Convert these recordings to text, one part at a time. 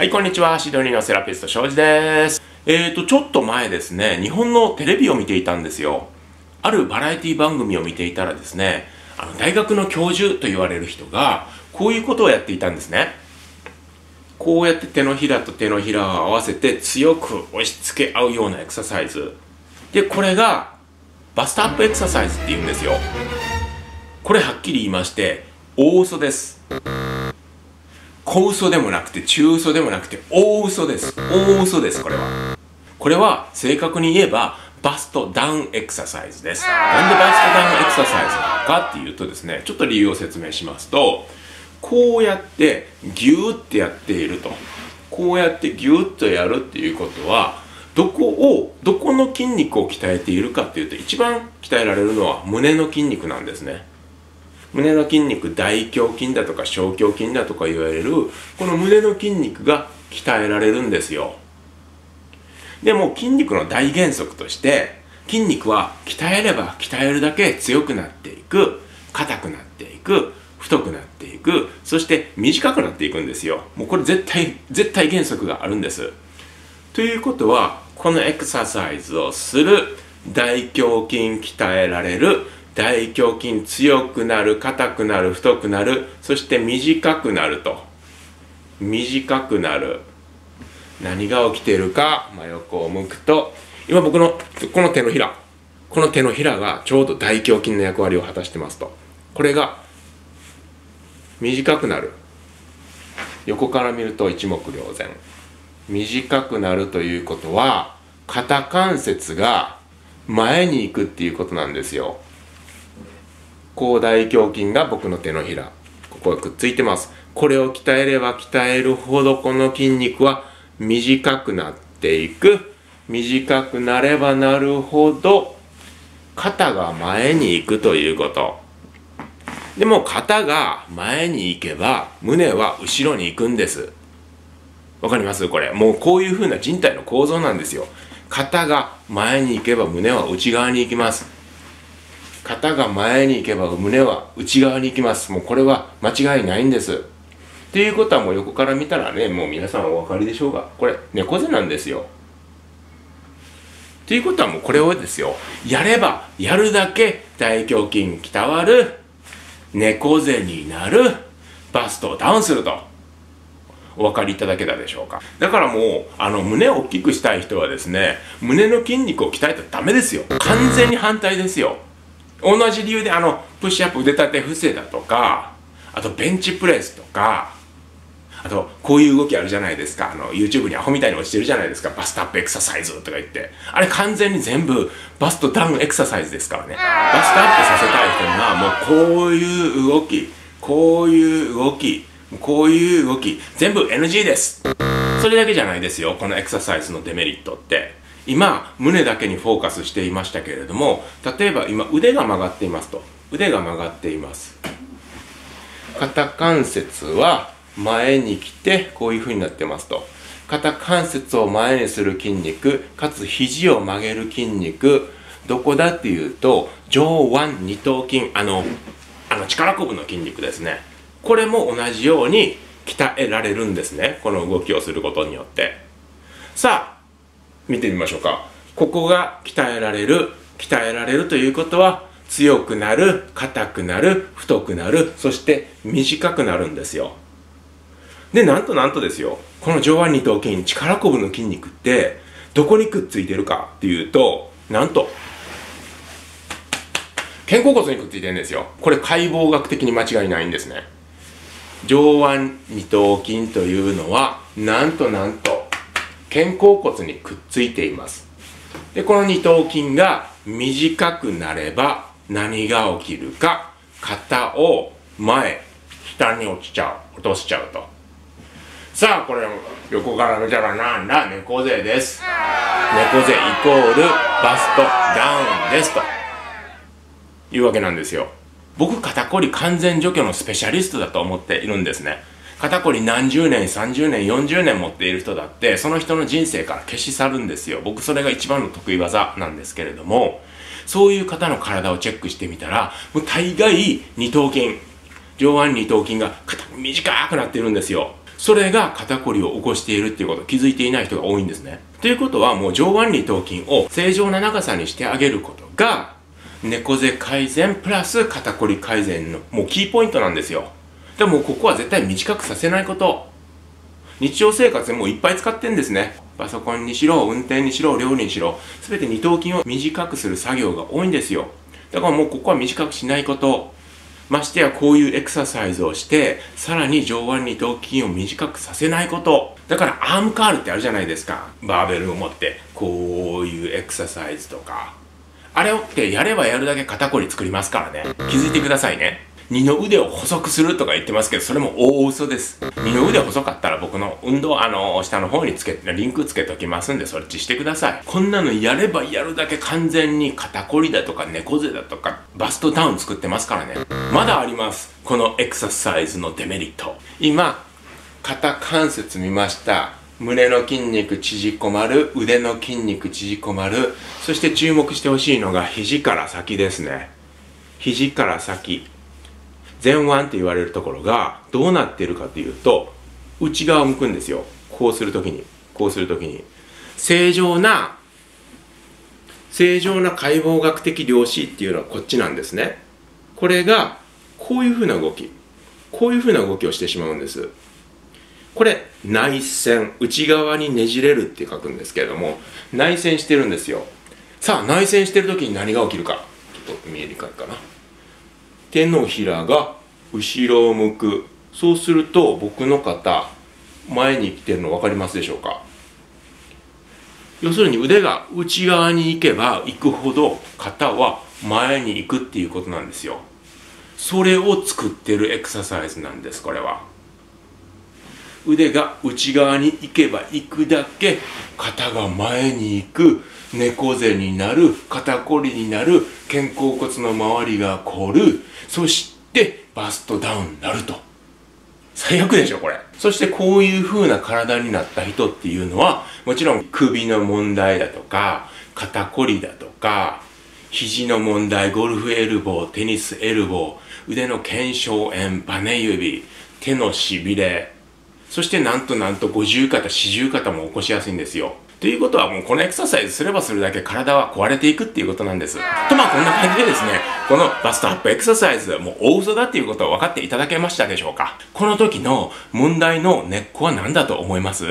はい、こんにちは。シドニーのセラピスト、庄司です。ちょっと前ですね、日本のテレビを見ていたんですよ。あるバラエティ番組を見ていたらですね、大学の教授と言われる人が、こういうことをやっていたんですね。こうやって手のひらと手のひらを合わせて強く押し付け合うようなエクササイズ。で、これがバストアップエクササイズって言うんですよ。これはっきり言いまして、大嘘です。小嘘でもなくて中嘘でもなくて大嘘です。大嘘です、これは。これは正確に言えばバストダウンエクササイズです。なんでバストダウンエクササイズなのかっていうとですね、ちょっと理由を説明しますと、こうやってギューってやっていると。こうやってギューッとやるっていうことは、どこの筋肉を鍛えているかっていうと、一番鍛えられるのは胸の筋肉なんですね。胸の筋肉、大胸筋だとか小胸筋だとか言われるこの胸の筋肉が鍛えられるんですよ。でも筋肉の大原則として、筋肉は鍛えれば鍛えるだけ強くなっていく、硬くなっていく、太くなっていく、そして短くなっていくんですよ。もうこれ絶対原則があるんです。ということは、このエクササイズをする、大胸筋鍛えられる、大胸筋強くなる、硬くなる、太くなる、そして短くなると。短くなる。何が起きているか、真横を向くと、今僕のこの手のひらがちょうど大胸筋の役割を果たしてますと。これが短くなる。横から見ると一目瞭然。短くなるということは、肩関節が前に行くっていうことなんですよ。大胸筋が僕の手のひら、ここがくっついてます。これを鍛えれば鍛えるほどこの筋肉は短くなっていく。短くなればなるほど肩が前に行くということ。でも肩が前に行けば胸は後ろに行くんです。わかります？これもうこういう風な人体の構造なんですよ。肩が前に行けば胸は内側に行きます。肩が前に行けば胸は内側に行きます。もうこれは間違いないんです。っていうことはもう横から見たらね、もう皆さんお分かりでしょうが、これ猫背なんですよ。っていうことはもうこれをですよ、やればやるだけ大胸筋鍛わる、猫背になる、バストをダウンすると。お分かりいただけたでしょうか。だからもう胸を大きくしたい人はですね、胸の筋肉を鍛えたらダメですよ。完全に反対ですよ。同じ理由でプッシュアップ腕立て伏せだとか、あとベンチプレスとか、あとこういう動きあるじゃないですか。YouTube にアホみたいに落ちてるじゃないですか。バストアップエクササイズとか言って、あれ完全に全部バストダウンエクササイズですからね。バストアップさせたい人にはもうこういう動き、こういう動き、こういう動き全部 NG です。それだけじゃないですよ、このエクササイズのデメリットって。今胸だけにフォーカスしていましたけれども、例えば今腕が曲がっていますと。腕が曲がっています。肩関節は前に来てこういう風になってますと。肩関節を前にする筋肉かつ肘を曲げる筋肉、どこだっていうと上腕二頭筋、力こぶの筋肉ですね。これも同じように鍛えられるんですね、この動きをすることによって。さあ見てみましょうか。ここが鍛えられるということは、強くなる、硬くなる、太くなる、そして短くなるんですよ。で、なんとですよ、この上腕二頭筋、力こぶの筋肉ってどこにくっついてるかっていうと、なんと肩甲骨にくっついてるんですよ。これ解剖学的に間違いないんですね。上腕二頭筋というのはなんと肩甲骨にくっついています。で、この二頭筋が短くなれば何が起きるか。肩を下に落としちゃうと。さあ、これ横から見たらなんだ、猫背です。猫背イコールバストダウンですというわけなんですよ。僕、肩こり完全除去のスペシャリストだと思っているんですね。肩こり何十年、30年、40年持っている人だって、その人の人生から消し去るんですよ。僕、それが一番の得意技なんですけれども、そういう方の体をチェックしてみたら、もう大概二頭筋、上腕二頭筋が短くなっているんですよ。それが肩こりを起こしているっていうことを気づいていない人が多いんですね。ということはもう上腕二頭筋を正常な長さにしてあげることが猫背改善プラス肩こり改善のもうキーポイントなんですよ。でもここは絶対短くさせないこと。日常生活でもういっぱい使ってんですね。パソコンにしろ、運転にしろ、料理にしろ、すべて二頭筋を短くする作業が多いんですよ。だからもうここは短くしないこと。ましてやこういうエクササイズをして、さらに上腕二頭筋を短くさせないこと。だからアームカールってあるじゃないですか。バーベルを持って、こういうエクササイズとか。あれをってやればやるだけ肩こり作りますからね。気づいてくださいね。二の腕を細くするとか言ってますけど、それも大嘘です。二の腕細かったら僕の運動、下の方にリンクつけときますんで、そっちしてください。こんなのやればやるだけ完全に肩こりだとか猫背だとか、バストダウン作ってますからね。まだあります。このエクササイズのデメリット。今、肩関節見ました。胸の筋肉縮こまる、腕の筋肉縮こまる、そして注目してほしいのが肘から先ですね。肘から先。前腕って言われるところがどうなっているかというと、内側を向くんですよ。こうするときに、こうするときに。正常な解剖学的量子っていうのはこっちなんですね。これが、こういうふうな動きをしてしまうんです。これ、内旋、内側にねじれるって書くんですけれども、内旋してるんですよ。さあ、内旋してるときに何が起きるか。ちょっと見えにくいかな。手のひらが後ろを向く。そうすると僕の肩、前に来てるの分かりますでしょうか。要するに腕が内側に行けば行くほど肩は前に行くっていうことなんですよ。それを作ってるエクササイズなんです、これは。腕が内側に行けば行くだけ肩が前に行く、猫背になる、肩こりになる、肩甲骨の周りが凝る、そしてバストダウンになると。最悪でしょこれ。そしてこういう風な体になった人っていうのは、もちろん首の問題だとか肩こりだとか肘の問題、ゴルフエルボー、テニスエルボー、腕の腱鞘炎、バネ指、手のしびれ、そしてなんと五十肩、四十肩も起こしやすいんですよ。ということはもうこのエクササイズすればするだけ体は壊れていくっていうことなんです。とまあこんな感じでですね、このバストアップエクササイズはもう大嘘だっていうことを分かっていただけましたでしょうか。この時の問題の根っこは何だと思います？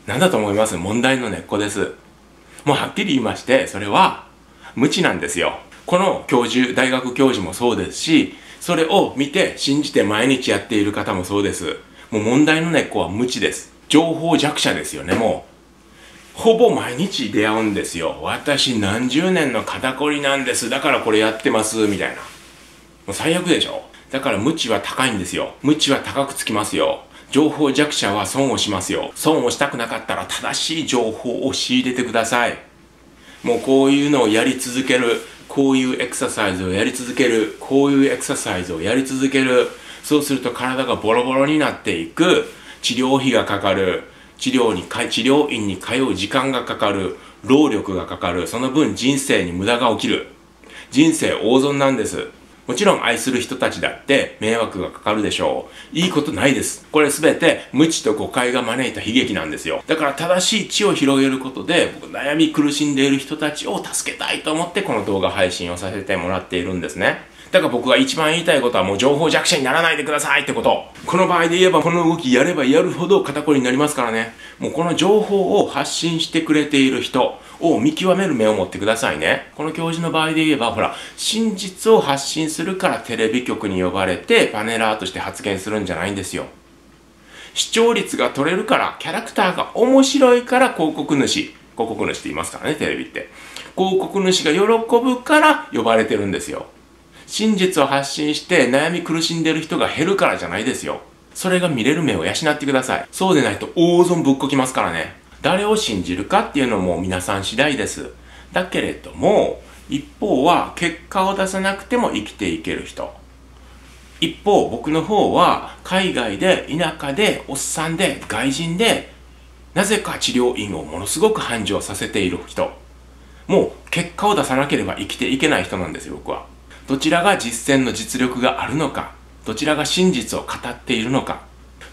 何だと思います？問題の根っこです。もうはっきり言いまして、それは無知なんですよ。この大学教授もそうですし、それを見て信じて毎日やっている方もそうです。もう問題の根っこは無知です。情報弱者ですよね。もうほぼ毎日出会うんですよ。私何十年の肩こりなんです。だからこれやってます。みたいな。もう最悪でしょ。だから無知は高いんですよ。無知は高くつきますよ。情報弱者は損をしますよ。損をしたくなかったら正しい情報を仕入れてください。もうこういうのをやり続ける。こういうエクササイズをやり続ける。こういうエクササイズをやり続ける。そうすると体がボロボロになっていく。治療費がかかる。治療院に通う時間がかかる。労力がかかる。その分人生に無駄が起きる。人生大損なんです。もちろん愛する人たちだって迷惑がかかるでしょう。いいことないです。これすべて無知と誤解が招いた悲劇なんですよ。だから正しい知を広げることで、僕悩み苦しんでいる人たちを助けたいと思ってこの動画配信をさせてもらっているんですね。だから僕が一番言いたいことはもう情報弱者にならないでくださいってこと。この場合で言えばこの動きやればやるほど肩こりになりますからね。もうこの情報を発信してくれている人を見極める目を持ってくださいね。この教授の場合で言えばほら、真実を発信するからテレビ局に呼ばれてパネラーとして発言するんじゃないんですよ。視聴率が取れるから、キャラクターが面白いから広告主って言いますからね、テレビって。広告主が喜ぶから呼ばれてるんですよ。真実を発信して悩み苦しんでる人が減るからじゃないですよ。それが見れる目を養ってください。そうでないと大損ぶっこきますからね。誰を信じるかっていうのも皆さん次第です。だけれども、一方は結果を出さなくても生きていける人。一方、僕の方は海外で、田舎で、おっさんで、外人で、なぜか治療院をものすごく繁盛させている人。もう結果を出さなければ生きていけない人なんですよ、僕は。どちらが実践の実力があるのか、どちらが真実を語っているのか、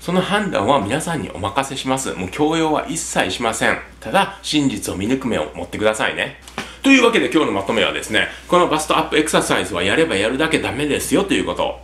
その判断は皆さんにお任せします。もう強要は一切しません。ただ、真実を見抜く目を持ってくださいね。というわけで今日のまとめはですね、このバストアップエクササイズはやればやるだけダメですよということ。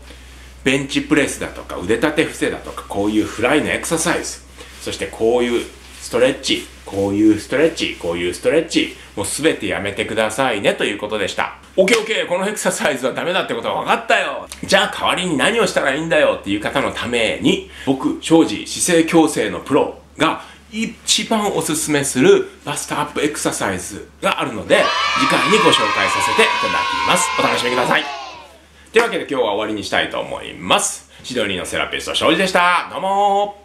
ベンチプレスだとか腕立て伏せだとか、こういうフライのエクササイズ、そしてこういうストレッチ、こういうストレッチ、こういうストレッチ、もうすべてやめてくださいねということでした。オッケーこのエクササイズはダメだってことは分かったよ。じゃあ代わりに何をしたらいいんだよっていう方のために、僕、庄司姿勢矯正のプロが一番おすすめするバストアップエクササイズがあるので、次回にご紹介させていただきます。お楽しみください。というわけで今日は終わりにしたいと思います。シドニーのセラピスト庄司でした。どうもー。